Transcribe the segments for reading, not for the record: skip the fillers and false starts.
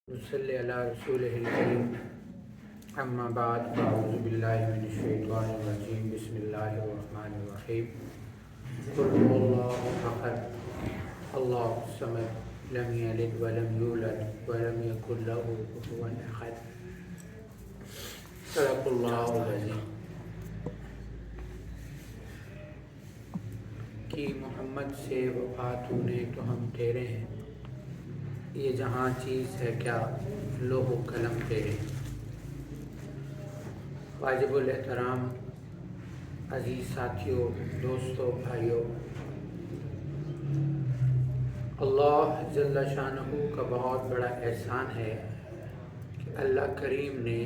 صلی علی رسول الکریم اما بعد اعوذ باللہ من الشیطان الرجیم بسم اللہ الرحمن الرحیم قل هو اللہ احد اللہ الصمد لم یلد ولم یولد ولم یکن له کفوا احد صدق اللہ العظیم۔ کہ محمد سے وفات ہونے تو ہم تیرے ہیں، یہ جہاں چیز ہے کیا لوح و قلم تیرے۔ واجب الاحترام عزیز ساتھیوں، دوستوں، بھائیوں، اللہ جل شانہ کا بہت بڑا احسان ہے کہ اللہ کریم نے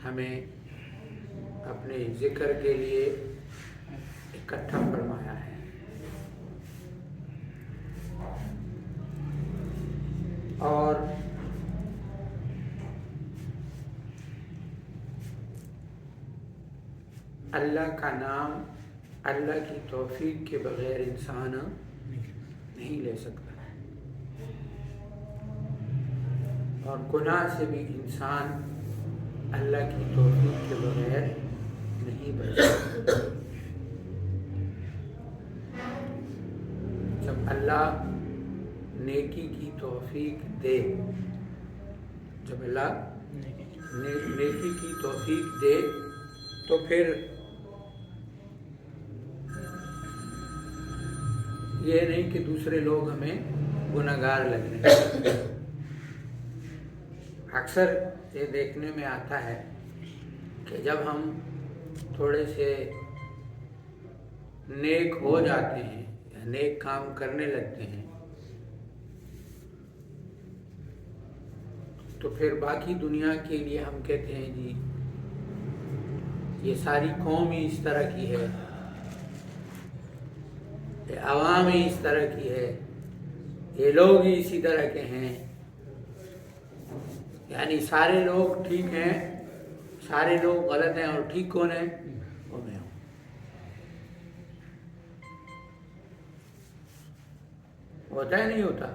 ہمیں اپنے ذکر کے لیے اکٹھا فرمایا ہے۔ اور اللہ کا نام اللہ کی توفیق کے بغیر انسان نہیں لے سکتا، اور گناہ سے بھی انسان اللہ کی توفیق کے بغیر نہیں بچ سکتا۔ جب اللہ نیکی کی توفیق دے، جب اللہ نیکی کی توفیق دے تو پھر یہ نہیں کہ دوسرے لوگ ہمیں گناہگار لگنے لگیں۔ اکثر یہ دیکھنے میں آتا ہے کہ جب ہم تھوڑے سے نیک ہو جاتے ہیں یا نیک کام کرنے لگتے ہیں تو پھر باقی دنیا کے لیے ہم کہتے ہیں جی یہ ساری قوم ہی اس طرح کی ہے، یہ عوام ہی اس طرح کی ہے، یہ لوگ ہی اسی طرح کے ہیں، یعنی سارے لوگ ٹھیک ہیں، سارے لوگ غلط ہیں اور ٹھیک کون ہیں؟ وہ میں ہوں۔ ہوتا ہے نہیں ہوتا؟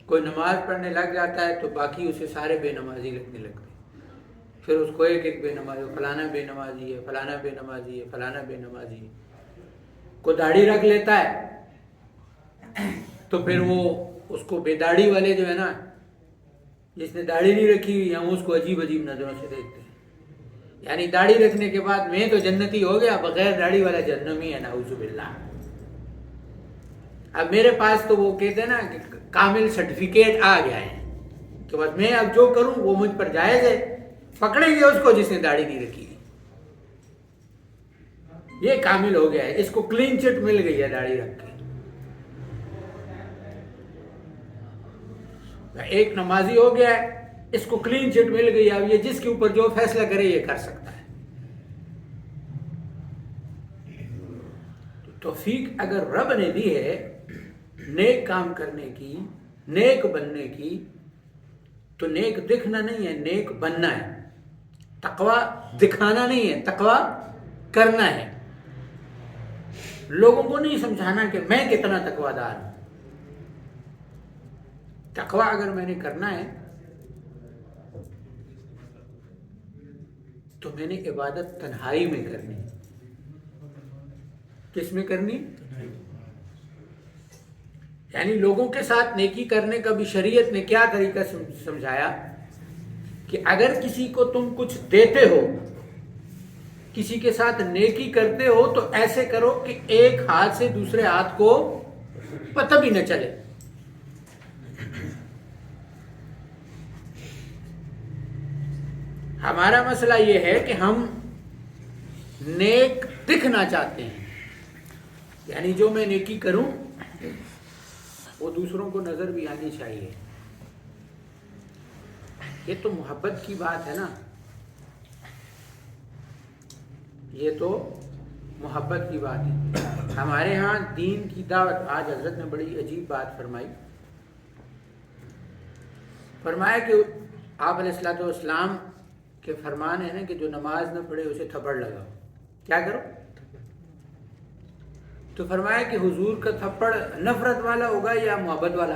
کوئی نماز پڑھنے لگ جاتا ہے تو باقی اسے سارے بے نمازی لگنے لگتے ہیں، پھر اس کو ایک ایک بے نمازی، فلانا بے نمازی ہے، فلانا بے نمازی ہے، فلانا بے نمازی ہے۔ کو داڑھی رکھ لیتا ہے تو پھر وہ اس کو بے داڑھی والے جو ہے نا، جس نے داڑھی نہیں رکھی ہوئی، ہم اس کو عجیب عجیب نظروں سے دیکھتے ہیں، یعنی داڑھی رکھنے کے بعد میں تو جنتی ہو گیا، بغیر داڑھی والا جہنمی ہے، نعوذ باللہ۔ اب میرے پاس تو وہ کہتے ہیں نا کہ کامل سرٹیفکیٹ آ گیا ہے کہ بس میں اب جو کروں وہ مجھ پر جائز ہے، پکڑیں گے اس کو جس نے داڑھی نہیں رکھی، یہ کامل ہو گیا ہے، اس کو کلین چٹ مل گئی ہے داڑھی رکھ کے۔ ایک نمازی ہو گیا ہے، اس کو کلین چٹ مل گئی ہے، اب یہ جس کے اوپر جو فیصلہ کرے یہ کر سکتا ہے۔ تو توفیق اگر رب نے دی ہے نیک کام کرنے کی، نیک بننے کی، تو نیک دکھنا نہیں ہے، نیک بننا ہے۔ تقوی دکھانا نہیں ہے، تقوی کرنا ہے۔ لوگوں کو نہیں سمجھانا کہ میں کتنا تقوی دار ہوں۔ تقوی اگر میں نے کرنا ہے تو میں نے عبادت تنہائی میں کرنی۔ کس میں کرنی؟ یعنی لوگوں کے ساتھ نیکی کرنے کا بھی شریعت نے کیا طریقہ سمجھایا کہ اگر کسی کو تم کچھ دیتے ہو، کسی کے ساتھ نیکی کرتے ہو تو ایسے کرو کہ ایک ہاتھ سے دوسرے ہاتھ کو پتہ بھی نہ چلے۔ ہمارا مسئلہ یہ ہے کہ ہم نیک دکھنا چاہتے ہیں، یعنی جو میں نیکی کروں وہ دوسروں کو نظر بھی آنی چاہیے۔ یہ تو محبت کی بات ہے نا، یہ تو محبت کی بات ہے۔ ہمارے ہاں دین کی دعوت، آج حضرت نے بڑی عجیب بات فرمایا کہ آپ علیہ الصلوۃ والسلام کے فرمان ہے نا کہ جو نماز نہ پڑھے اسے تھپڑ لگاؤ۔ کیا کرو؟ تو فرمایا کہ حضور کا تھپڑ نفرت والا ہوگا یا محبت والا؟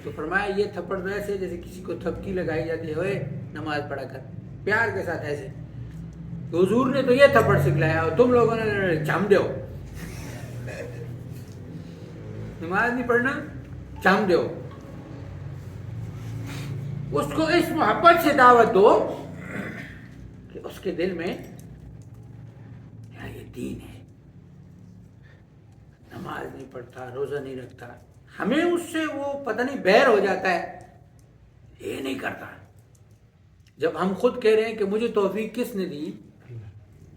تو فرمایا یہ تھپڑ ویسے جیسے کسی کو تھپکی لگائی جاتی ہے، اوے نماز پڑھا کر، پیار کے ساتھ ایسے. تو حضور نے تو یہ تھپڑ سکھلایا اور تم لوگوں نے چم دو، نماز نہیں پڑھنا چم دو. اس کو اس محبت سے دعوت دو کہ اس کے دل میں یہ دین ہے. نماز نہیں پڑھتا، روزہ نہیں رکھتا، ہمیں اس سے وہ پتہ نہیں بیر ہو جاتا ہے، یہ نہیں کرتا. جب ہم خود کہہ رہے ہیں کہ مجھے توفیق کس نے دی،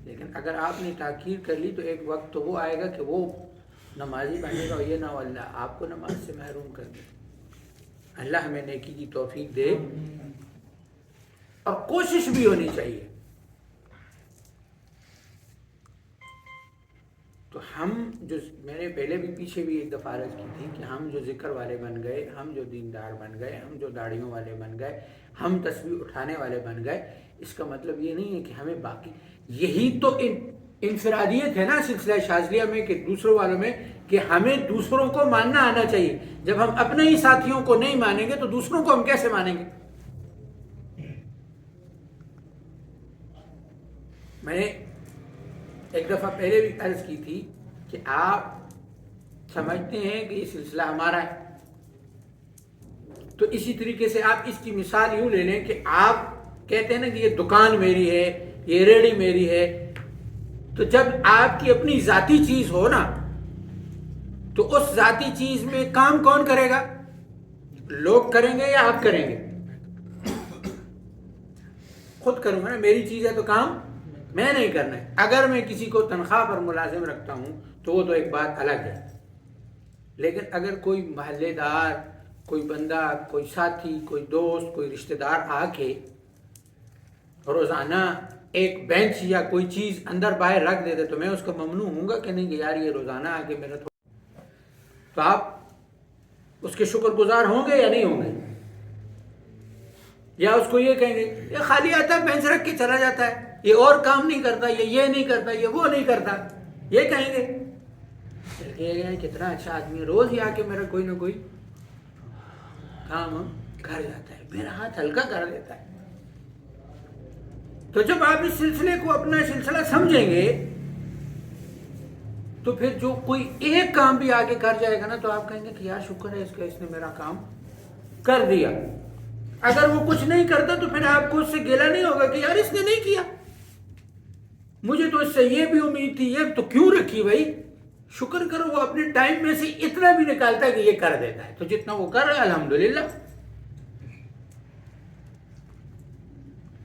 لیکن اگر آپ نے تاخیر کر لی تو ایک وقت تو وہ آئے گا کہ وہ نمازی بنے گا اور یہ نہ اللہ آپ کو نماز سے محروم کر دے. اللہ ہمیں نیکی کی توفیق دے، اور کوشش بھی ہونی چاہیے. تو ہم جو میں نے پہلے بھی پیچھے بھی ایک دفعہ عرض کی تھی کہ ہم جو ذکر والے بن گئے، ہم جو دیندار بن گئے، ہم جو داڑھیوں والے بن گئے، ہم تسبیح اٹھانے والے بن گئے، اس کا مطلب یہ نہیں ہے کہ ہمیں باقی، یہی تو انفرادیت ہے نا سلسلہ شاذلیہ میں کہ دوسروں والوں میں، کہ ہمیں دوسروں کو ماننا آنا چاہیے. جب ہم اپنے ہی ساتھیوں کو نہیں مانیں گے تو دوسروں کو ہم کیسے مانیں گے؟ میں نے ایک دفعہ پہلے بھی عرض کی تھی کہ آپ سمجھتے ہیں کہ یہ سلسلہ ہمارا ہے، تو اسی طریقے سے آپ اس کی مثال یوں لے لیں کہ آپ کہتے ہیں نا کہ یہ دکان میری ہے، یہ ریڑھی میری ہے. تو جب آپ کی اپنی ذاتی چیز ہو نا تو اس ذاتی چیز میں کام کون کرے گا؟ لوگ کریں گے یا آپ کریں گے؟ خود کروں گا نا، میری چیز ہے تو کام میں نہیں کرنا ہے. اگر میں کسی کو تنخواہ پر ملازم رکھتا ہوں تو وہ تو ایک بات الگ ہے، لیکن اگر کوئی محلے دار، کوئی بندہ، کوئی ساتھی، کوئی دوست، کوئی رشتہ دار آ کے روزانہ ایک بینچ یا کوئی چیز اندر باہر رکھ دیتے تو میں اس کا ممنوع ہوں گا کہ نہیں کہ یار یہ روزانہ آ کے میرا تو آپ اس کے شکر گزار ہوں گے یا نہیں ہوں گے؟ یا اس کو یہ کہیں گے یہ خالی آتا ہے بینچ رکھ کے چلا جاتا ہے، یہ اور کام نہیں کرتا، یہ نہیں کرتا، یہ وہ نہیں کرتا، یہ کہیں گے. کتنا اچھا آدمی ہے، روز ہی آ کے میرا کوئی نہ کوئی کام کر جاتا ہے، میرا ہاتھ ہلکا کر دیتا ہے. تو جب آپ اس سلسلے کو اپنا سلسلہ سمجھیں گے تو پھر جو کوئی ایک کام بھی آگے کر جائے گا نا تو آپ کہیں گے کہ یار شکر ہے اس کا، اس نے میرا کام کر دیا. اگر وہ کچھ نہیں کرتا تو پھر آپ کو اس سے گیلا نہیں ہوگا کہ یار اس نے نہیں کیا، مجھے تو اس سے یہ بھی امید تھی، یہ تو کیوں رکھی بھائی. شکر کرو وہ اپنے ٹائم میں سے اتنا بھی نکالتا ہے کہ یہ کر دیتا ہے، تو جتنا وہ کر رہا ہے الحمدللہ.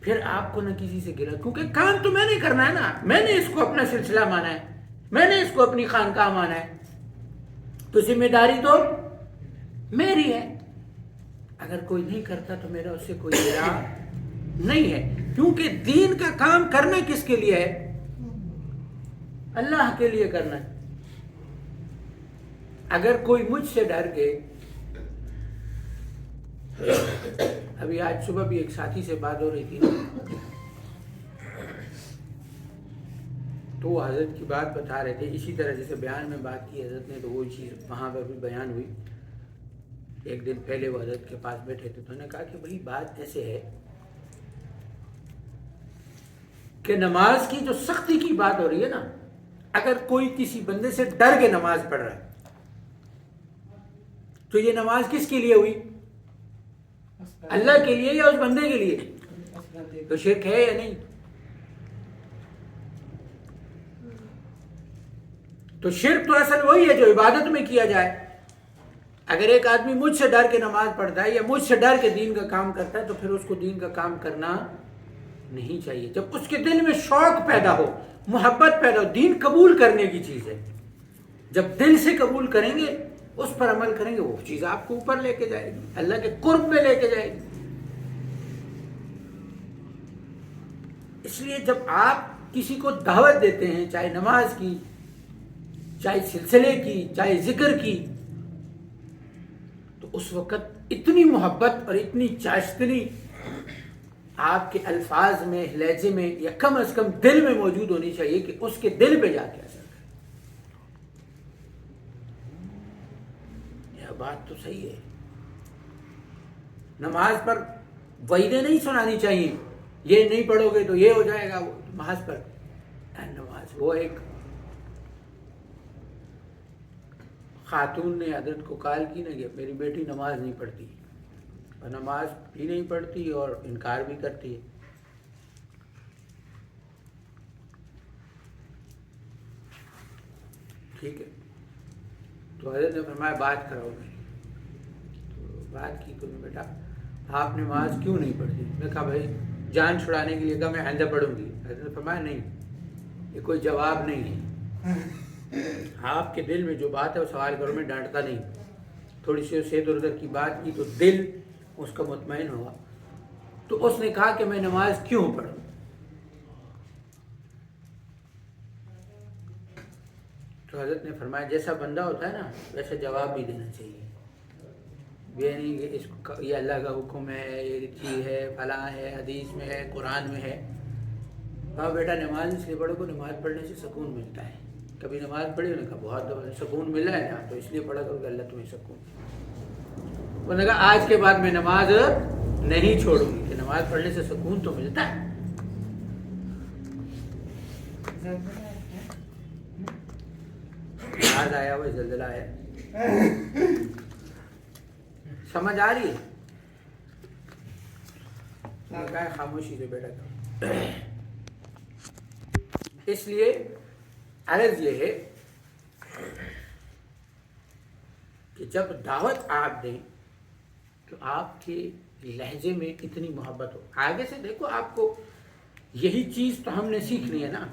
پھر آپ کو نہ کسی سے گلا، کیونکہ کام تو میں نے کرنا ہے نا، میں نے اس کو اپنا سلسلہ مانا ہے، میں نے اس کو اپنی خانقاہ مانا ہے، تو ذمہ داری تو میری ہے. اگر کوئی نہیں کرتا تو میرا اس سے کوئی گرا نہیں ہے، کیونکہ دین کا کام کرنا کس کے لیے ہے؟ اللہ کے لیے کرنا ہے. اگر کوئی مجھ سے ڈر کے، ابھی آج صبح بھی ایک ساتھی سے بات ہو رہی تھی تو وہ حضرت کی بات بتا رہے تھے، اسی طرح جیسے بیان میں بات کی حضرت نے تو وہ چیز وہاں پر بھی بیان ہوئی. ایک دن پہلے وہ حضرت کے پاس بیٹھے تھے تو انہوں نے کہا کہ بھائی بات ایسے ہے کہ نماز کی جو سختی کی بات ہو رہی ہے نا، اگر کوئی کسی بندے سے ڈر کے نماز پڑھ رہا ہے تو یہ نماز کس کے لیے ہوئی؟ اللہ کے لیے یا اس بندے کے لیے؟ تو شرک ہے یا نہیں؟ تو شرک تو اصل وہی ہے جو عبادت میں کیا جائے. اگر ایک آدمی مجھ سے ڈر کے نماز پڑھتا ہے یا مجھ سے ڈر کے دین کا کام کرتا ہے تو پھر اس کو دین کا کام کرنا نہیں چاہیے. جب اس کے دل میں شوق پیدا ہو، محبت پیدا ہو، دین قبول کرنے کی چیز ہے، جب دل سے قبول کریں گے، اس پر عمل کریں گے، وہ چیز آپ کو اوپر لے کے جائے گی، اللہ کے قرب میں لے کے جائے گی. اس لیے جب آپ کسی کو دعوت دیتے ہیں، چاہے نماز کی، چاہے سلسلے کی، چاہے ذکر کی، تو اس وقت اتنی محبت اور اتنی چاشتنی آپ کے الفاظ میں، لہجے میں، یا کم از کم دل میں موجود ہونی چاہیے کہ اس کے دل پہ جا کے اثر کرے. یہ بات تو صحیح ہے. نماز پر وعیدیں نہیں سنانی چاہیے، یہ نہیں پڑھو گے تو یہ ہو جائے گا، وہ نماز پر نماز وہ ایک خاتون نے حضرت کو کال کی نا کہ میری بیٹی نماز نہیں پڑھتی، اور نماز بھی نہیں پڑھتی اور انکار بھی کرتی ہے. ٹھیک ہے، تو حضرت نے فرمایا بات کراؤ میری. تو بات کی تو بیٹا آپ نماز کیوں نہیں پڑھتی؟ میں نے کہا بھائی جان چھڑانے کے لیے کہا میں آئندہ پڑھوں گی. حضرت نے فرمایا نہیں، یہ کوئی جواب نہیں ہے، آپ کے دل میں جو بات ہے وہ سوال کرو، میں ڈانٹتا نہیں. تھوڑی سی اسے ادھر ادھر کی بات کی تو دل اس کا مطمئن ہوا. تو اس نے کہا کہ میں نماز کیوں پڑھوں. تو حضرت نے فرمایا جیسا بندہ ہوتا ہے نا ویسا جواب بھی دینا چاہیے. یہ نہیں کہ اس کو یہ اللہ کا حکم ہے، یہ چیز ہے، فلاں ہے، حدیث میں ہے، قرآن میں ہے. ہاں بیٹا نماز اس لیے پڑھو کو نماز پڑھنے سے سکون ملتا ہے. کبھی نماز پڑھی انہوں نے کہا بہت سکون ملا ہے نا، تو اس لیے پڑھا کرو کہ اللہ تمہیں سکون. انہوں نے کہا آج کے بعد میں نماز نہیں چھوڑوں گی، کہ نماز پڑھنے سے سکون تو ملتا ہے. آج آیا ہوا زلزلہ ہے، سمجھ آ رہی ہے؟ کہا خاموشی سے بیٹا کرو. اس لیے عرض یہ ہے کہ جب دعوت آپ دیں تو آپ کے لہجے میں اتنی محبت ہو. آگے سے دیکھو آپ کو یہی چیز تو ہم نے سیکھنی ہے نا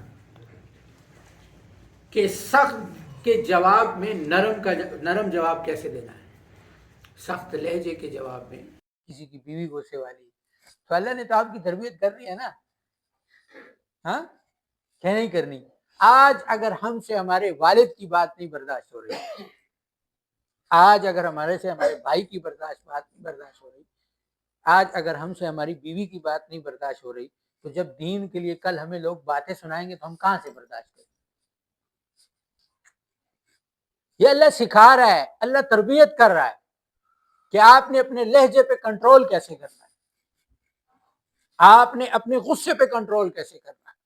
کہ سخت کے جواب میں نرم جواب کیسے دینا ہے. سخت لہجے کے جواب میں کسی کی بیوی غصے والی تو اللہ نے تو آپ کی تربیت کرنی ہے نا، ہاں کیا نہیں کرنی. آج اگر ہم سے ہمارے والد کی بات نہیں برداشت ہو رہی، آج اگر ہمارے سے ہمارے بھائی کی بات نہیں برداشت ہو رہی، آج اگر ہم سے ہماری بیوی کی بات نہیں برداشت ہو رہی، تو جب دین کے لیے کل ہمیں لوگ باتیں سنائیں گے تو ہم کہاں سے برداشت کریں. یہ اللہ سکھا رہا ہے، اللہ تربیت کر رہا ہے کہ آپ نے اپنے لہجے پہ کنٹرول کیسے کرنا ہے، آپ نے اپنے غصے پہ کنٹرول کیسے کرنا ہے.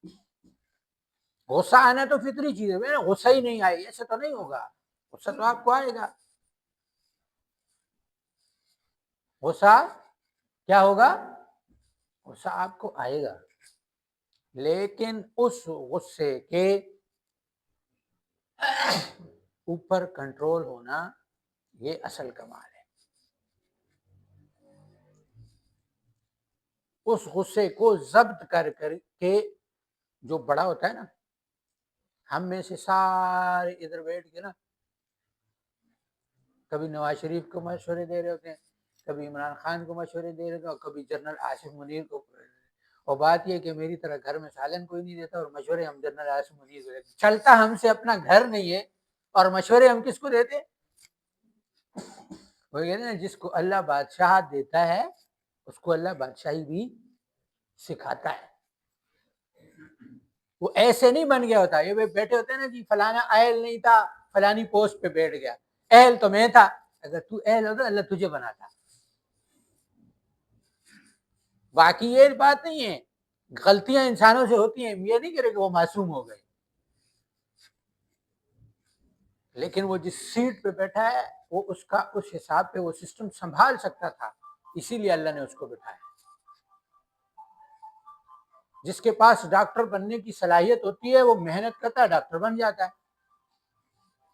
غصہ آنا تو فطری چیز ہے، غصہ ہی نہیں آئے ایسا تو نہیں ہوگا، غصہ تو آپ کو آئے گا. غصہ کیا ہوگا؟ غصہ آپ کو آئے گا، لیکن اس غصے کے اوپر کنٹرول ہونا یہ اصل کمال ہے. اس غصے کو ضبط کر کے جو بڑا ہوتا ہے نا، ہم میں سے سارے ادھر بیٹھ کے نا کبھی نواز شریف کو مشورے دے رہے ہوتے ہیں، کبھی عمران خان کو مشورے دے رہے ہوتے ہیں، اور کبھی جنرل آصف منیر کو. اور بات یہ کہ میری طرح گھر میں سالن کوئی نہیں دیتا اور مشورے ہم جنرل آصف منیر کو دیتے. چلتا ہم سے اپنا گھر نہیں ہے اور مشورے ہم کس کو دیتے؟ وہ کہتے ہیں جس کو اللہ بادشاہ دیتا ہے اس کو اللہ بادشاہی بھی سکھاتا ہے. وہ ایسے نہیں بن گیا ہوتا. یہ بیٹھے ہوتے ہیں نا جی فلانا اہل نہیں تھا، فلانی پوسٹ پہ بیٹھ گیا، اہل تو میں تھا. اگر تو اہل ہوتا اللہ تجھے بناتا. باقی یہ بات نہیں ہے، غلطیاں انسانوں سے ہوتی ہیں، یہ نہیں کرے کہ وہ معصوم ہو گئے، لیکن وہ جس سیٹ پہ بیٹھا ہے وہ اس کا اس حساب پہ وہ سسٹم سنبھال سکتا تھا، اسی لیے اللہ نے اس کو بٹھایا. جس کے پاس ڈاکٹر بننے کی صلاحیت ہوتی ہے وہ محنت کرتا ہے، ڈاکٹر بن جاتا ہے.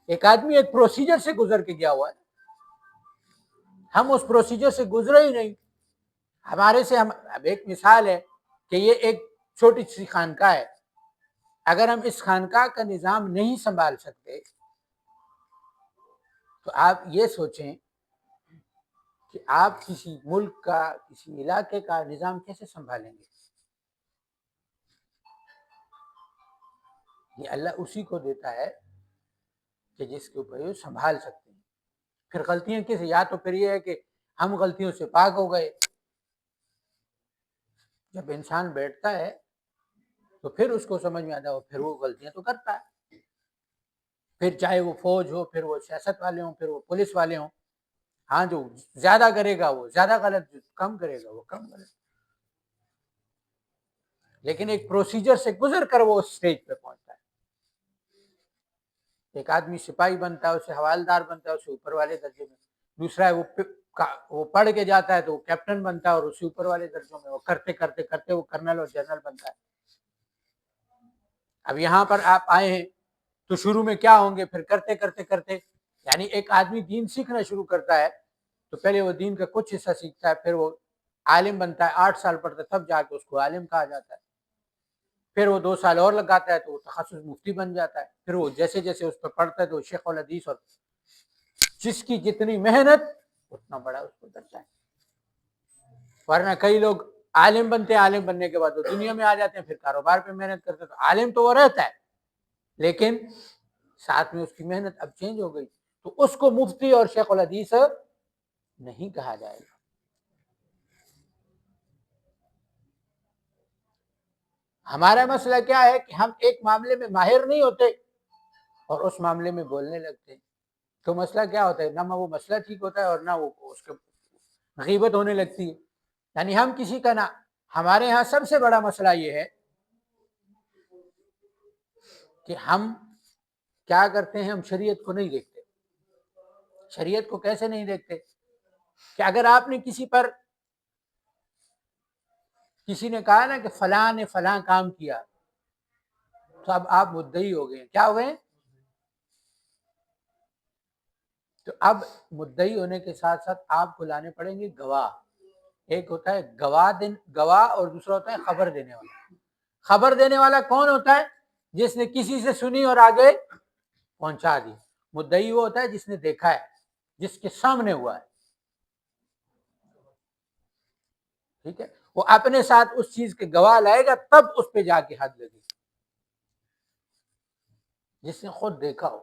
ایک آدمی ایک پروسیجر سے گزر کے گیا ہوا ہے، ہم اس پروسیجر سے گزرے ہی نہیں. ہمارے سے اب ایک مثال ہے کہ یہ ایک چھوٹی سی خانقاہ ہے، اگر ہم اس خانقاہ کا نظام نہیں سنبھال سکتے تو آپ یہ سوچیں کہ آپ کسی ملک کا، کسی علاقے کا نظام کیسے سنبھالیں گے. یہ اللہ اسی کو دیتا ہے کہ جس کے اوپر یہ سنبھال سکتے ہیں. پھر غلطیاں کیسے؟ یا تو پھر یہ ہے کہ ہم غلطیوں سے پاک ہو گئے. جب انسان بیٹھتا ہے تو پھر اس کو سمجھ میں آتا ہے، پھر وہ غلطیاں تو کرتا ہے، پھر چاہے وہ فوج ہو، پھر وہ سیاست والے ہوں، پھر وہ پولیس والے ہوں. ہاں جو زیادہ کرے گا وہ زیادہ غلط، جو کم کرے گا وہ کم غلط، لیکن ایک پروسیجر سے گزر کر وہ اس سٹیج پہ پہنچتا ہے۔ ایک آدمی سپاہی بنتا ہے، اسے حوالدار بنتا ہے، اسے اوپر والے درجے میں، دوسرا ہے وہ پڑھ کے جاتا ہے تو وہ کیپٹن بنتا ہے اور اسے اوپر والے درجوں میں، وہ کرتے کرتے کرتے وہ کرنل اور جنرل بنتا ہے۔ اب یہاں پر آپ آئے ہیں تو شروع میں کیا ہوں گے، پھر کرتے کرتے کرتے، یعنی ایک آدمی دین سیکھنا شروع کرتا ہے تو پہلے وہ دین کا کچھ حصہ سیکھتا ہے، پھر وہ عالم بنتا ہے، 8 سال پڑھتا ہے تب جا کے اس کو عالم کہا جاتا ہے، پھر وہ 2 سال اور لگاتا ہے تو وہ تخصص مفتی بن جاتا ہے، پھر وہ جیسے جیسے اس پہ پڑھتا ہے تو شیخ الحدیث، اور جس کی جتنی محنت اتنا بڑا اس کو درجہ ہے۔ ورنہ کئی لوگ عالم بنتے ہیں، عالم بننے کے بعد وہ دنیا میں آ جاتے ہیں، پھر کاروبار پہ محنت کرتے ہیں، تو عالم تو وہ رہتا ہے لیکن ساتھ میں اس کی محنت اب چینج ہو گئی تو اس کو مفتی اور شیخ الحدیث نہیں کہا جائے گا۔ ہمارا مسئلہ کیا ہے کہ ہم ایک معاملے میں ماہر نہیں ہوتے اور اس معاملے میں بولنے لگتے ہیں، تو مسئلہ کیا ہوتا ہے، نہ وہ مسئلہ ٹھیک ہوتا ہے اور نہ وہ اس کے غیبت ہونے لگتی ہے۔ یعنی ہم کسی کا نہ، ہمارے ہاں سب سے بڑا مسئلہ یہ ہے کہ ہم کیا کرتے ہیں، ہم شریعت کو نہیں دیکھتے۔ شریعت کو کیسے نہیں دیکھتے کہ اگر آپ نے کسی نے کہا نا کہ فلاں نے فلاں کام کیا تو اب آپ مدعی ہو گئے، کیا ہو گئے؟ تو اب مدعی ہونے کے ساتھ ساتھ آپ کو لانے پڑیں گے گواہ۔ ایک ہوتا ہے گواہ اور دوسرا ہوتا ہے خبر دینے والا۔ خبر دینے والا کون ہوتا ہے؟ جس نے کسی سے سنی اور آگے پہنچا دی۔ مدعی وہ ہوتا ہے جس نے دیکھا ہے، جس کے سامنے ہوا ہے، ٹھیک ہے، وہ اپنے ساتھ اس چیز کے گواہ لائے گا تب اس پہ جا کے حد لگے گی، جس نے خود دیکھا ہو۔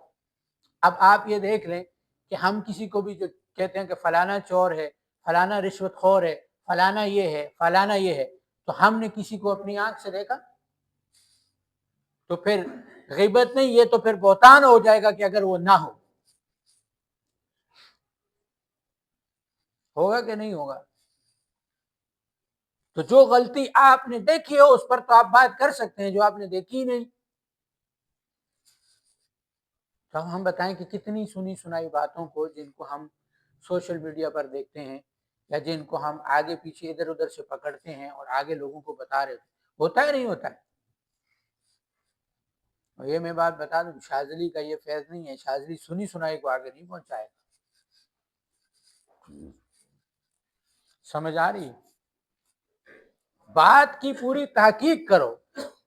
اب آپ یہ دیکھ لیں کہ ہم کسی کو بھی جو کہتے ہیں کہ فلانا چور ہے، فلانا رشوت خور ہے، فلانا یہ ہے، فلانا یہ ہے، تو ہم نے کسی کو اپنی آنکھ سے دیکھا تو پھر غیبت نہیں، یہ تو پھر بہتان ہو جائے گا کہ اگر وہ نہ ہوگا کہ نہیں ہوگا۔ تو جو غلطی آپ نے دیکھی ہو اس پر تو آپ بات کر سکتے ہیں، جو آپ نے دیکھی نہیں تو ہم بتائیں کہ کتنی سنی سنائی باتوں کو جن کو ہم سوشل میڈیا پر دیکھتے ہیں یا جن کو ہم آگے پیچھے ادھر ادھر سے پکڑتے ہیں اور آگے لوگوں کو بتا رہے ہوتا ہے نہیں ہوتا ہے۔ اور یہ میں بات بتا دوں، شاذلی کا یہ فیض نہیں ہے، شاذلی سنی سنائی کو آگے نہیں پہنچائے گا۔ سمجھ آ رہی؟ بات کی پوری تحقیق کرو،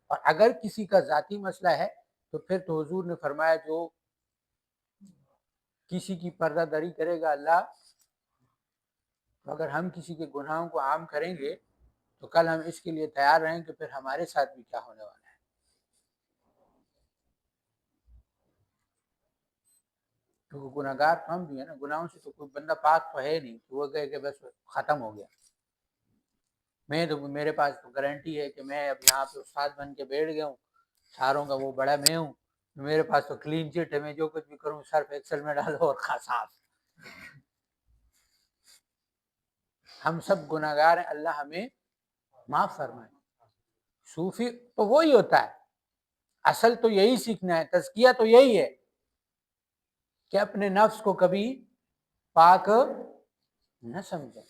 اور اگر کسی کا ذاتی مسئلہ ہے تو پھر تو حضور نے فرمایا جو کسی کی پردہ داری کرے گا اللہ، اگر ہم کسی کے گناہوں کو عام کریں گے تو کل ہم اس کے لیے تیار رہیں کہ پھر ہمارے ساتھ بھی کیا ہونے والا ہے۔ کیونکہ گناہگار تو ہم بھی ہیں نا، گناہوں سے تو کوئی بندہ پاک تو ہے نہیں کہ وہ کہے کہ بس ختم ہو گیا۔ میرے پاس تو گارنٹی ہے کہ میں اب یہاں پہ استاد بن کے بیٹھ گیا ہوں، ساروں کا وہ بڑا میں ہوں، میرے پاس تو کلین چٹ ہے، میں جو کچھ بھی کروں صرف ایکسل میں ڈالو اور صاف۔ ہم سب گناہگار ہیں، اللہ ہمیں معاف فرمائے۔ صوفی تو وہی ہوتا ہے، اصل تو یہی سیکھنا ہے، تزکیہ تو یہی ہے کہ اپنے نفس کو کبھی پاک نہ سمجھے۔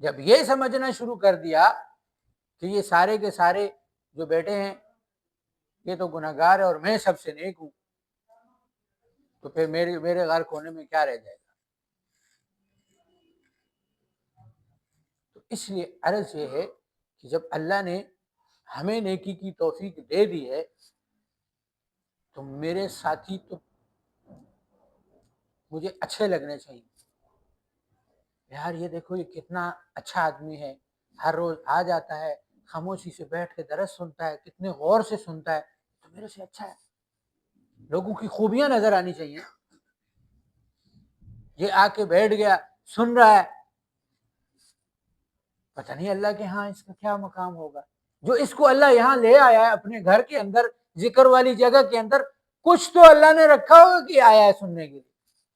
جب یہ سمجھنا شروع کر دیا کہ یہ سارے کے سارے جو بیٹھے ہیں یہ تو گناہگار ہے اور میں سب سے نیک ہوں، تو پھر میرے غرق ہونے میں کیا رہ جائے گا۔ تو اس لیے عرض یہ ہے کہ جب اللہ نے ہمیں نیکی کی توفیق دے دی ہے تو میرے ساتھی تو مجھے اچھے لگنے چاہیے، یار یہ دیکھو یہ کتنا اچھا آدمی ہے، ہر روز آ جاتا ہے، خاموشی سے بیٹھ کے درس سنتا ہے، کتنے غور سے سنتا ہے، تو میرے سے اچھا ہے۔ لوگوں کی خوبیاں نظر آنی چاہیے۔ یہ آ کے بیٹھ گیا سن رہا ہے، پتہ نہیں اللہ کے ہاں اس کا کیا مقام ہوگا۔ جو اس کو اللہ یہاں لے آیا ہے اپنے گھر کے اندر، ذکر والی جگہ کے اندر، کچھ تو اللہ نے رکھا ہوگا کہ آیا ہے سننے کے لیے،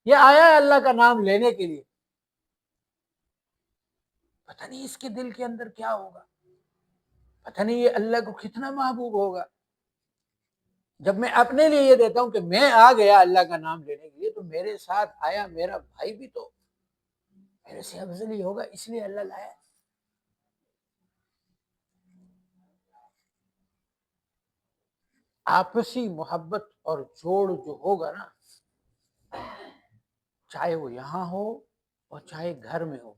یہ آیا ہے اللہ کا نام لینے کے لیے. پتہ نہیں اس کے دل کے اندر کیا ہوگا، پتہ نہیں یہ اللہ کو کتنا محبوب ہوگا. جب میں اپنے لیے یہ دیتا ہوں کہ میں آ گیا اللہ کا نام لینے کے لیے، تو میرے ساتھ آیا میرا بھائی بھی تو میرے سے افضل ہی ہوگا، اس لیے اللہ لایا. آپسی محبت اور جوڑ جو ہوگا نا، چاہے وہ یہاں ہو اور چاہے گھر میں ہو.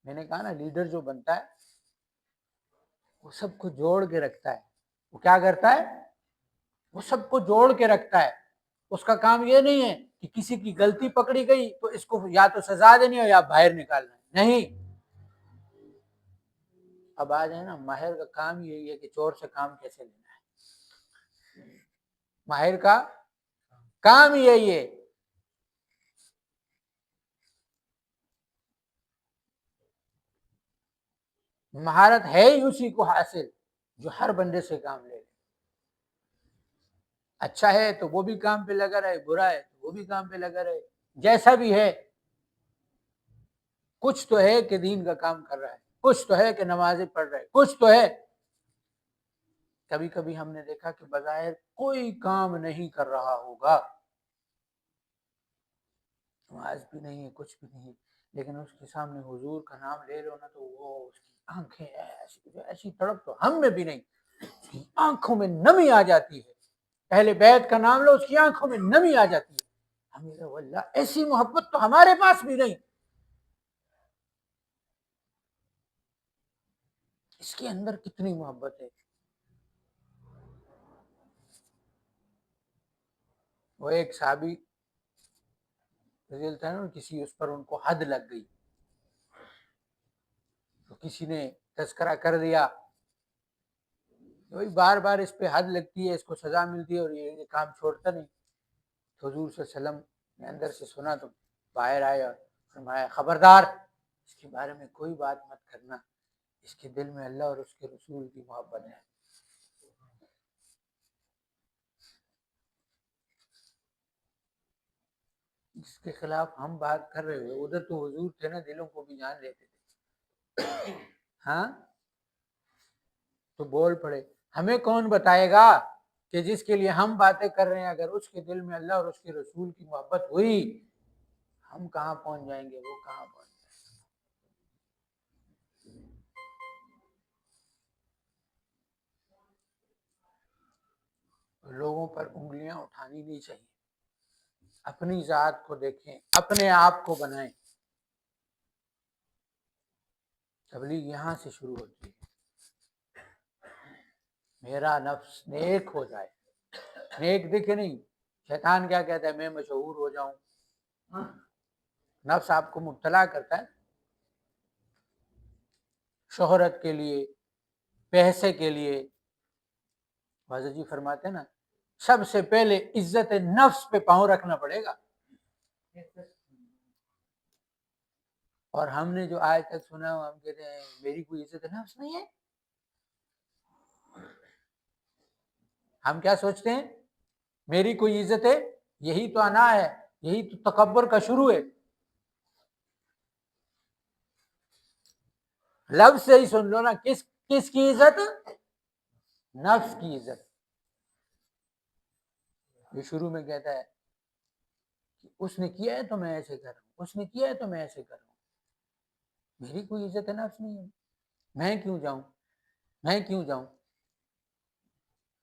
میں نے کہا نا لیڈر جو بنتا ہے وہ سب کو جوڑ کے رکھتا ہے. وہ کیا کرتا ہے؟ وہ سب کو جوڑ کے رکھتا ہے. اس کا کام یہ نہیں ہے کہ کسی کی غلطی پکڑی گئی تو اس کو یا تو سزا دینی ہو یا باہر نکالنا ہے. نہیں. اب آج ہے نا ماہر کا کام یہی ہے کہ چور سے کام کیسے لینا ہے. ماہر کا کام یہی ہے. مہارت ہے ہی اسی کو حاصل جو ہر بندے سے کام لے لے. اچھا ہے تو وہ بھی کام پہ لگا رہے، برا ہے تو وہ بھی کام پہ لگا رہے. جیسا بھی ہے کچھ تو ہے کہ دین کا کام کر رہا ہے، کچھ تو ہے کہ نمازیں پڑھ رہا ہے، کچھ تو ہے. کبھی کبھی ہم نے دیکھا کہ بظاہر کوئی کام نہیں کر رہا ہوگا، نماز بھی نہیں ہے، کچھ بھی نہیں، لیکن اس کے سامنے حضور کا نام لے لو نا تو وہ اس کی آنکھیں ایسی تڑپ تو ہم میں بھی نہیں، اس کی آنکھوں میں نمی آ جاتی ہے. اہل بیت کا نام لو، اس کی آنکھوں میں نمی آ جاتی ہے. ہمیں واللہ ایسی محبت تو ہمارے پاس بھی نہیں. اس کے اندر کتنی محبت ہے. وہ ایک صحابی رضی اللہ عنہ کسی اس پر ان کو حد لگ گئی تو کسی نے تذکرہ کر دیا، وہی بار بار اس پہ حد لگتی ہے، اس کو سزا ملتی ہے اور یہ کام چھوڑتا نہیں. تو حضور صلی اللہ علیہ وسلم نے اندر سے سنا تو باہر آئے اور فرمایا خبردار اس کے بارے میں کوئی بات مت کرنا، اس کے دل میں اللہ اور اس کے رسول کی محبت ہے. جس کے خلاف ہم بات کر رہے ہوئے ادھر تو حضور تھے نا، دلوں کو بھی جان لیتے تھے. ہاں تو بول پڑے. ہمیں کون بتائے گا کہ جس کے لیے ہم باتیں کر رہے ہیں اگر اس کے دل میں اللہ اور اس کے رسول کی محبت ہوئی، ہم کہاں پہنچ جائیں گے، وہ کہاں پہنچ جائیں گے. لوگوں پر انگلیاں اٹھانی نہیں چاہیے. اپنی ذات کو دیکھیں، اپنے آپ کو بنائیں. تبلیغ یہاں سے شروع ہوتی ہے. میرا نفس نیک ہو جائے، نیک دکھے نہیں. شیطان کیا کہتا ہے؟ میں مشہور ہو جاؤں. نفس آپ کو مبتلا کرتا ہے شہرت کے لیے، پیسے کے لیے. واضح جی فرماتے ہیں نا سب سے پہلے عزت نفس پہ پاؤں رکھنا پڑے گا. اور ہم نے جو آج تک سنا ہم کہتے ہیں میری کوئی عزت نفس نہیں ہے. ہم کیا سوچتے ہیں؟ میری کوئی عزت ہے، یہی تو انا ہے، یہی تو تکبر کا شروع ہے. لفظ سے ہی سن لو نا، کس کی عزت؟ نفس کی عزت. یہ شروع میں کہتا ہے کہ اس نے کیا ہے تو میں ایسے کر رہا ہوں، اس نے کیا ہے تو میں ایسے کر رہا ہوں. میری کوئی عزت نفس نہیں ہے. میں کیوں جاؤں، میں کیوں جاؤں،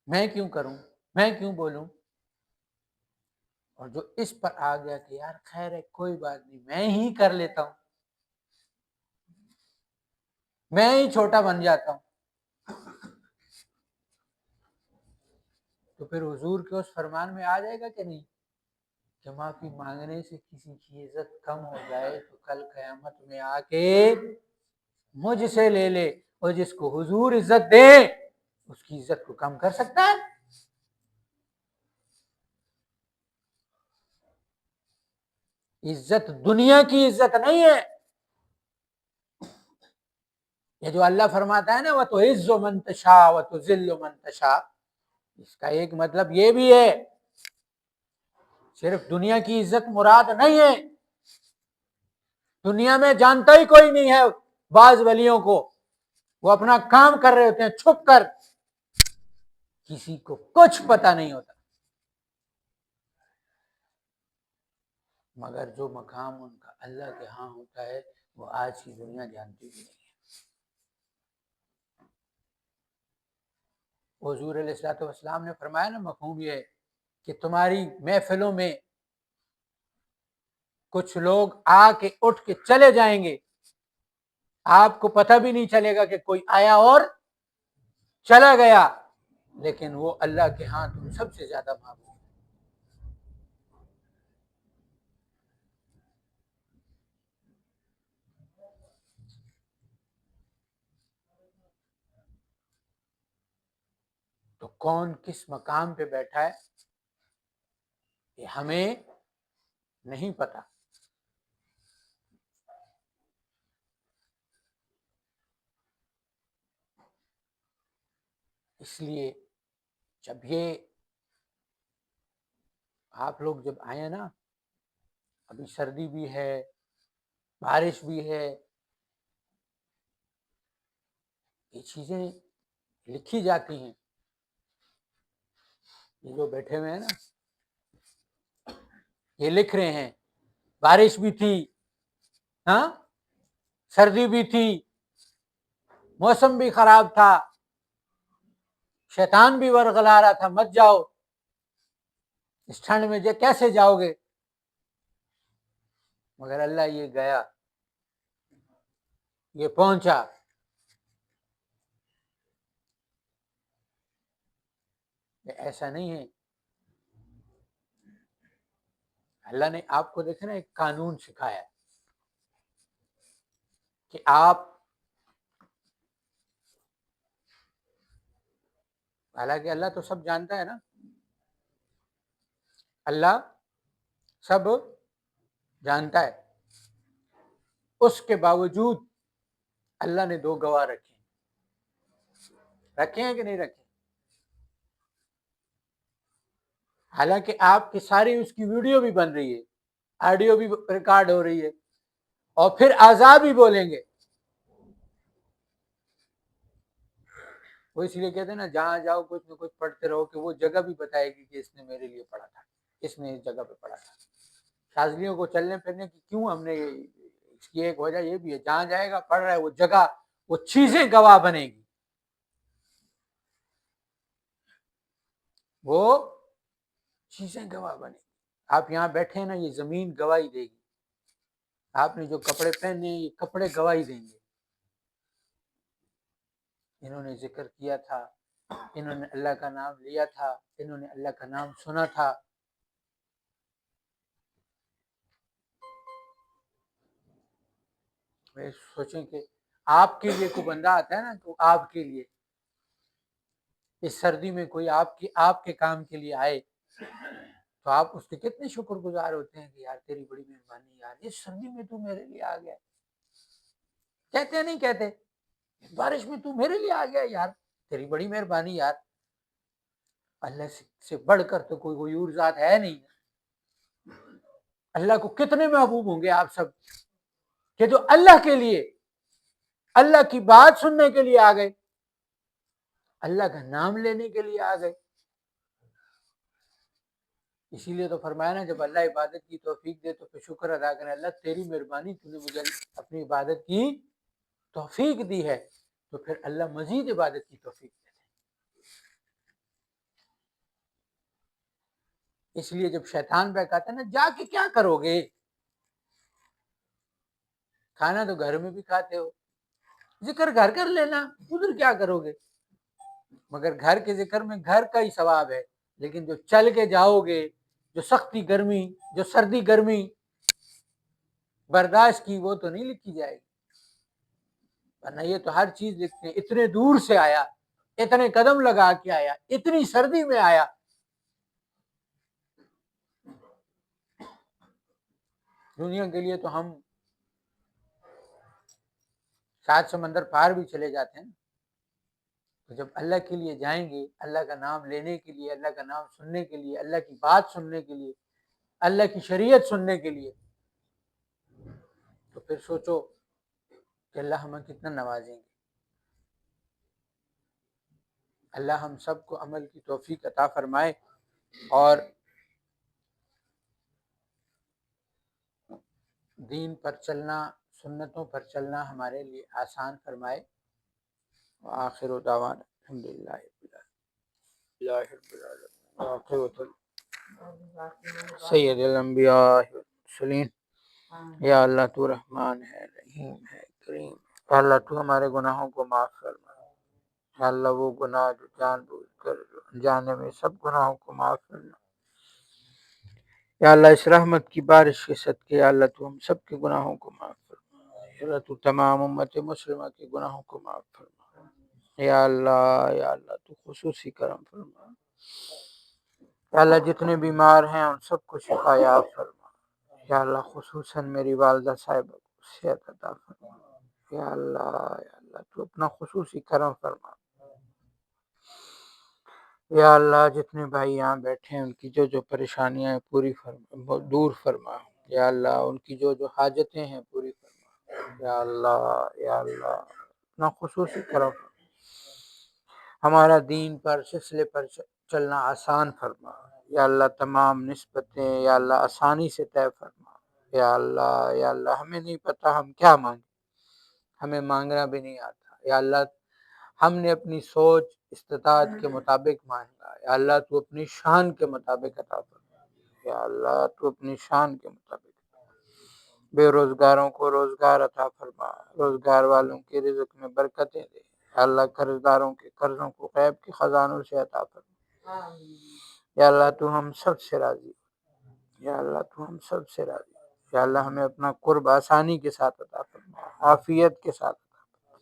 میں کیوں کروں، میں کیوں بولوں. اور جو اس پر آ گیا کہ یار خیر ہے کوئی بات نہیں میں ہی کر لیتا ہوں، میں ہی چھوٹا بن جاتا ہوں، تو پھر حضور کے اس فرمان میں آ جائے گا کہ نہیں کہ معافی مانگنے سے کسی کی عزت کم ہو جائے تو کل قیامت میں آ کے مجھ سے لے لے، اور جس کو حضور عزت دے اس کی عزت کو کم کر سکتا ہے؟ عزت دنیا کی عزت نہیں ہے. یہ جو اللہ فرماتا ہے نا وَتُعِزُّ مَن تَشَاءُ وَتُذِلُّ مَن تَشَاءُ، اس کا ایک مطلب یہ بھی ہے صرف دنیا کی عزت مراد نہیں ہے، دنیا میں جانتا ہی کوئی نہیں ہے بعض ولیوں کو، وہ اپنا کام کر رہے ہوتے ہیں چھپ کر، کسی کو کچھ پتا نہیں ہوتا، مگر جو مقام ان کا اللہ کے ہاں ہوتا ہے وہ آج کی دنیا جانتی بھی نہیں ہے۔ حضور علیہ الصلوۃ والسلام نے فرمایا نا، مفہوم یہ ہے کہ تمہاری محفلوں میں کچھ لوگ آ کے اٹھ کے چلے جائیں گے، آپ کو پتہ بھی نہیں چلے گا کہ کوئی آیا اور چلا گیا، لیکن وہ اللہ کے ہاں تم سب سے زیادہ محبوب۔ تو کون کس مقام پہ بیٹھا ہے یہ ہمیں نہیں پتا، اس لیے جب یہ آپ لوگ جب آئے نا، ابھی سردی بھی ہے، بارش بھی ہے، یہ چیزیں لکھی جاتی ہیں، یہ جو بیٹھے ہوئے ہیں نا یہ لکھ رہے ہیں، بارش بھی تھی، ہاں سردی بھی تھی، موسم بھی خراب تھا، شیطان بھی ورغلا رہا تھا مت جاؤ، اس ٹھنڈ میں کیسے جاؤ گے، مگر اللہ یہ گیا، یہ پہنچا، ایسا نہیں ہے۔ اللہ نے آپ کو دیکھا نا ایک قانون سکھایا کہ آپ، حالانکہ اللہ تو سب جانتا ہے نا، اللہ سب جانتا ہے، اس کے باوجود اللہ نے دو گواہ رکھے ہیں کہ نہیں رکھے؟ حالانکہ آپ کی ساری اس کی ویڈیو بھی بن رہی ہے، آڈیو بھی ریکارڈ ہو رہی ہے، اور پھر اعضاء بھی بولیں گے۔ وہ اس لیے کہتے ہیں نا، جہاں جاؤ کچھ نہ کچھ پڑھتے رہو، کہ وہ جگہ بھی بتائے گی کہ اس نے میرے لیے پڑھا تھا، اس نے اس جگہ پہ پڑھا تھا۔ شاذلیوں کو چلنے پھرنے کی کیوں ہم نے، اس کی ایک وجہ یہ بھی ہے، جہاں جائے گا پڑھ رہا ہے، وہ جگہ، وہ چیزیں گواہ بنے گی، وہ چیزیں گواہ بنے گی۔ آپ یہاں بیٹھے نا، یہ زمین گواہی دے گی، آپ نے جو کپڑے پہنے ہیں یہ کپڑے گواہی دیں گے، انہوں نے ذکر کیا تھا، انہوں نے اللہ کا نام لیا تھا، انہوں نے اللہ کا نام سنا تھا۔ سوچیں کہ آپ کے لیے کوئی بندہ آتا ہے نا، تو آپ کے لیے اس سردی میں کوئی آپ کے کام کے لیے آئے، تو آپ اس کے کتنے شکر گزار ہوتے ہیں کہ یار تیری بڑی مہربانی، یار اس سردی میں تو میرے لیے آ گیا، کہتے نہیں کہتے؟ بارش میں تو میرے لیے آ گیا، یار تیری بڑی مہربانی، یار اللہ سے بڑھ کر تو کوئی اور ذات ہے نہیں۔ اللہ کو کتنے محبوب ہوں گے آپ سب کہ جو اللہ کے لیے، اللہ کی بات سننے کے لیے آ گئے، اللہ کا نام لینے کے لیے آ گئے۔ اسی لیے تو فرمایا نا، جب اللہ عبادت کی توفیق دے تو پھر شکر ادا کریں، اللہ تیری مہربانی، تو نے مجھے اپنی عبادت کی توفیق دی ہے، تو پھر اللہ مزید عبادت کی توفیق دے۔ اس لیے جب شیطان بہکاتا ہے نا، جا کے کیا کرو گے، کھانا تو گھر میں بھی کھاتے ہو، ذکر گھر کر لینا، ادھر کیا کرو گے، مگر گھر کے ذکر میں گھر کا ہی ثواب ہے، لیکن جو چل کے جاؤ گے، جو سختی گرمی، جو سردی گرمی برداشت کی، وہ تو نہیں لکھی جائے گی، ورنہ یہ تو ہر چیز لکھتے ہیں، اتنے دور سے آیا، اتنے قدم لگا کے آیا، اتنی سردی میں آیا، دنیا کے لیے تو ہم 7 سمندر پار بھی چلے جاتے ہیں، تو جب اللہ کے لیے جائیں گے، اللہ کا نام لینے کے لیے، اللہ کا نام سننے کے لیے، اللہ کی بات سننے کے لیے، اللہ کی شریعت سننے کے لیے، تو پھر سوچو کہ اللہ ہمیں کتنا نوازیں گے۔ اللہ ہم سب کو عمل کی توفیق عطا فرمائے اور دین پر چلنا، سنتوں پر چلنا ہمارے لیے آسان فرمائے۔ وآخر دعوانا الحمدللہ رب العالمین سید الانبیاء والمرسلین۔ یا اللہ تو رحمان ہے، رحیم ہے، کریم۔ یا اللہ تو ہمارے گناہوں کو معاف فرما۔ یا اللہ وہ گناہ جو جان بوجھ کر جانے میں، سب گناہوں کو معاف کرنا۔ یا اللہ اس رحمت کی بارش کے صدقے یا اللہ تو ہم سب کے گناہوں کو معاف فرما۔ یا اللہ تو تمام امت مسلمہ کے گناہوں کو معاف فرما۔ یا اللہ تو خصوصی کرم فرما۔ یا اللہ جتنے بیمار ہیں ان سب کو شفا یاب فرما۔ یا اللہ خصوصاً میری والدہ صاحبہ کو صحت عطا فرما۔ یا اللہ تو اپنا خصوصی کرم فرما۔ یا اللہ جتنے بھائی یہاں بیٹھے ہیں ان کی جو پریشانیاں ہیں پوری فرما، دور فرما۔ یا اللہ ان کی جو حاجتیں ہیں پوری فرما۔ یا اللہ اپنا خصوصی کرم فرما۔ ہمارا دین پر سلسلے پر چلنا آسان فرما۔ یا اللہ تمام نسبتیں یا اللہ آسانی سے طے فرما۔ یا اللہ ہمیں نہیں پتہ ہم کیا مانگیں، ہمیں مانگنا بھی نہیں آتا۔ یا اللہ ہم نے اپنی سوچ استطاعت کے مطابق مانگا۔ یا اللہ تو اپنی شان کے مطابق عطا فرما۔ یا اللہ تو اپنی شان کے مطابق بے روزگاروں کو روزگار عطا فرما، روزگار والوں کے رزق میں برکتیں دے۔ یا اللہ قرض داروں کے قرضوں کو غیب کے خزانوں سے عطا فرما۔ یا اللہ تو ہم سب سے راضی ہو۔ یا اللہ تو ہم سب سے راضی ہو۔ یا اللہ ہمیں اپنا قرب آسانی کے ساتھ عطا فرما، عافیت کے ساتھ عطا فرما۔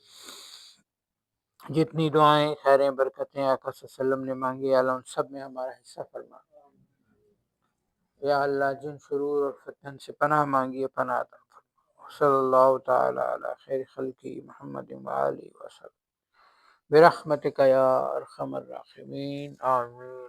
جتنی دعائیں خیریں برکتیں آقا صلی اللہ علیہ وسلم نے مانگی یا اللہ ان سب میں ہمارا حصہ فرما۔ یا اللہ جن شرور اور فتن سے پناہ مانگی ہے پناہ عطا فرما۔ صلی اللہ تعالی علی خیر خلقہ محمد وآلہ وسلم برحمتک یا ارحم الراحمین، آمین۔